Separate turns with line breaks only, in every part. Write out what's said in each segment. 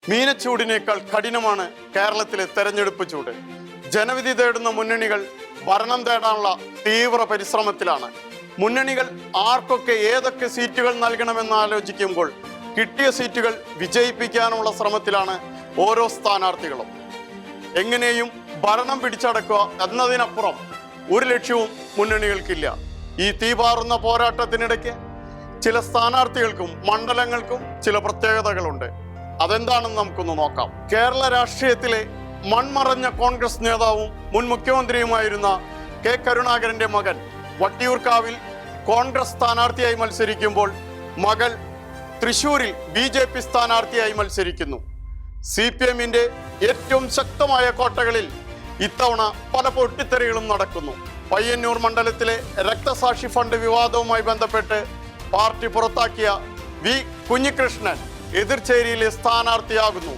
മീനച്ചൂടിനേക്കാൾ കഠിനമാണ് കേരളത്തിലെ തെരഞ്ഞെടുപ്പ് ചൂട്. ജനവിധി തേടുന്ന മുന്നണികൾ ഭരണം തേടാനുള്ള തീവ്ര പരിശ്രമത്തിലാണ്. മുന്നണികൾ ആർക്കൊക്കെ ഏതൊക്കെ സീറ്റുകൾ നൽകണമെന്ന് ആലോചിക്കുമ്പോൾ കിട്ടിയ സീറ്റുകൾ വിജയിപ്പിക്കാനുള്ള ശ്രമത്തിലാണ് ഓരോ സ്ഥാനാർത്ഥികളും. എങ്ങനെയും ഭരണം പിടിച്ചടക്കുക എന്നതിനപ്പുറം ഒരു ലക്ഷ്യവും മുന്നണികൾക്കില്ല. ഈ തീപാറുന്ന പോരാട്ടത്തിനിടയ്ക്ക് ചില സ്ഥാനാർത്ഥികൾക്കും മണ്ഡലങ്ങൾക്കും ചില പ്രത്യേകതകളുണ്ട്. അതെന്താണെന്ന് നമുക്കൊന്ന് നോക്കാം. കേരള രാഷ്ട്രീയത്തിലെ മൺമറഞ്ഞ കോൺഗ്രസ് നേതാവും മുൻ മുഖ്യമന്ത്രിയുമായിരുന്ന കെ കരുണാകരന്റെ മകൻ വട്ടിയൂർക്കാവിൽ കോൺഗ്രസ് സ്ഥാനാർത്ഥിയായി മത്സരിക്കുമ്പോൾ മകൾ തൃശൂരിൽ BJP സ്ഥാനാർത്ഥിയായി മത്സരിക്കുന്നു. CPMന്റെ ഏറ്റവും ശക്തമായ കോട്ടകളിൽ ഇത്തവണ പല പൊട്ടിത്തെറികളും നടക്കുന്നു. പയ്യന്നൂർ മണ്ഡലത്തിലെ രക്തസാക്ഷി ഫണ്ട് വിവാദവുമായി ബന്ധപ്പെട്ട് പാർട്ടി പുറത്താക്കിയ വി കുഞ്ഞികൃഷ്ണൻ എതിർചേരിയിലെ സ്ഥാനാർത്ഥിയാകുന്നു.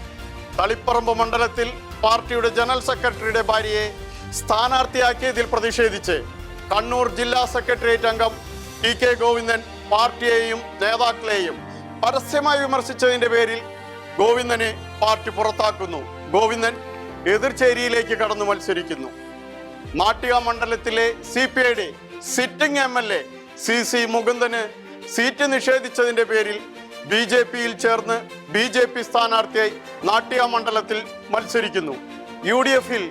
തളിപ്പറമ്പ് മണ്ഡലത്തിൽ പാർട്ടിയുടെ ജനറൽ സെക്രട്ടറിയുടെ ഭാര്യയെ സ്ഥാനാർത്ഥിയാക്കിയതിൽ പ്രതിഷേധിച്ച് കണ്ണൂർ ജില്ലാ സെക്രട്ടേറിയറ്റ് അംഗം TK ഗോവിന്ദൻ പാർട്ടിയെയും നേതാക്കളെയും പരസ്യമായി വിമർശിച്ചതിന്റെ പേരിൽ ഗോവിന്ദനെ പാർട്ടി പുറത്താക്കുന്നു. ഗോവിന്ദൻ എതിർചേരിയിലേക്ക് കടന്നു മത്സരിക്കുന്നു. നാട്ടിക മണ്ഡലത്തിലെ CPIയുടെ സിറ്റിംഗ് MLA CC മുകുന്ദന് സീറ്റ് നിഷേധിച്ചതിന്റെ പേരിൽ BJPയിൽ ചേർന്ന് BJP സ്ഥാനാർത്ഥിയായി നാട്ടിക മണ്ഡലത്തിൽ മത്സരിക്കുന്നു. UDFൽ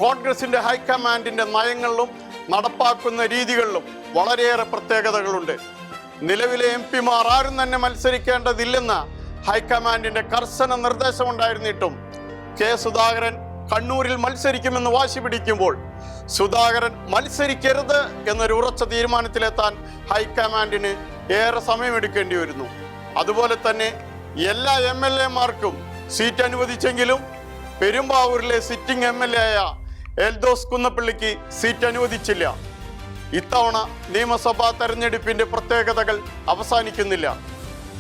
കോൺഗ്രസിന്റെ ഹൈക്കമാൻഡിന്റെ നയങ്ങളിലും നടപ്പാക്കുന്ന രീതികളിലും വളരെയേറെ പ്രത്യേകതകളുണ്ട്. നിലവിലെ MP ആരും തന്നെ മത്സരിക്കേണ്ടതില്ലെന്ന ഹൈക്കമാൻഡിന്റെ കർശന നിർദ്ദേശമുണ്ടായിരുന്നിട്ടും K സുധാകരൻ കണ്ണൂരിൽ മത്സരിക്കുമെന്ന് വാശി പിടിക്കുമ്പോൾ സുധാകരൻ മത്സരിക്കരുത് എന്നൊരു ഉറച്ച തീരുമാനത്തിലെത്താൻ ഹൈക്കമാൻഡിന് ഏറെ സമയമെടുക്കേണ്ടി വരുന്നു. അതുപോലെ തന്നെ എല്ലാ MLA മാർക്കും സീറ്റ് അനുവദിച്ചെങ്കിലും പെരുമ്പാവൂരിലെ സിറ്റിംഗ് MLA ആയ എൽദോസ് കുന്നപ്പള്ളിക്ക് സീറ്റ് അനുവദിച്ചില്ല. ഇത്തവണ നിയമസഭാ തെരഞ്ഞെടുപ്പിന്റെ പ്രത്യേകതകൾ അവസാനിക്കുന്നില്ല.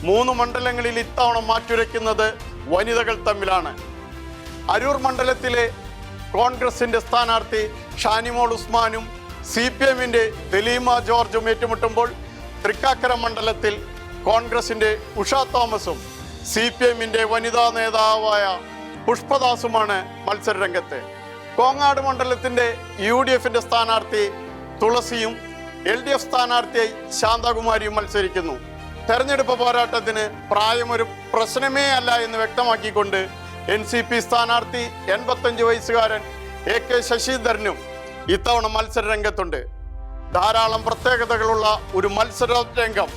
3 മണ്ഡലങ്ങളിൽ ഇത്തവണ മാറ്റുരയ്ക്കുന്നത് വനിതകൾ തമ്മിലാണ്. അരൂർ മണ്ഡലത്തിലെ കോൺഗ്രസിന്റെ സ്ഥാനാർത്ഥി ഷാനിമോൾ ഉസ്മാനും CPMന്റെ ദലീമ ജോർജും ഏറ്റുമുട്ടുമ്പോൾ തൃക്കാക്കര മണ്ഡലത്തിൽ കോൺഗ്രസിന്റെ ഉഷ തോമസും CPMന്റെ വനിതാ നേതാവായ പുഷ്പദാസുമാണ് മത്സരരംഗത്ത്. കോങ്ങാട് മണ്ഡലത്തിന്റെ UDFന്റെ സ്ഥാനാർത്ഥി തുളസിയും LDF സ്ഥാനാർത്ഥിയായി ശാന്തകുമാരിയും മത്സരിക്കുന്നു. തെരഞ്ഞെടുപ്പ് പോരാട്ടത്തിന് പ്രായമൊരു പ്രശ്നമേ അല്ല എന്ന് വ്യക്തമാക്കിക്കൊണ്ട് NCP സ്ഥാനാർത്ഥി 85 വയസ്സുകാരൻ AK ശശിധരനും ഇത്തവണ മത്സരരംഗത്തുണ്ട്. ധാരാളം പ്രത്യേകതകളുള്ള ഒരു മത്സര രംഗം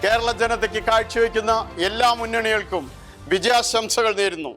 കേരള ജനതയ്ക്ക് കാഴ്ചവെക്കുന്ന എല്ലാ മുന്നണികൾക്കും വിജയാശംസകൾ നേരുന്നു.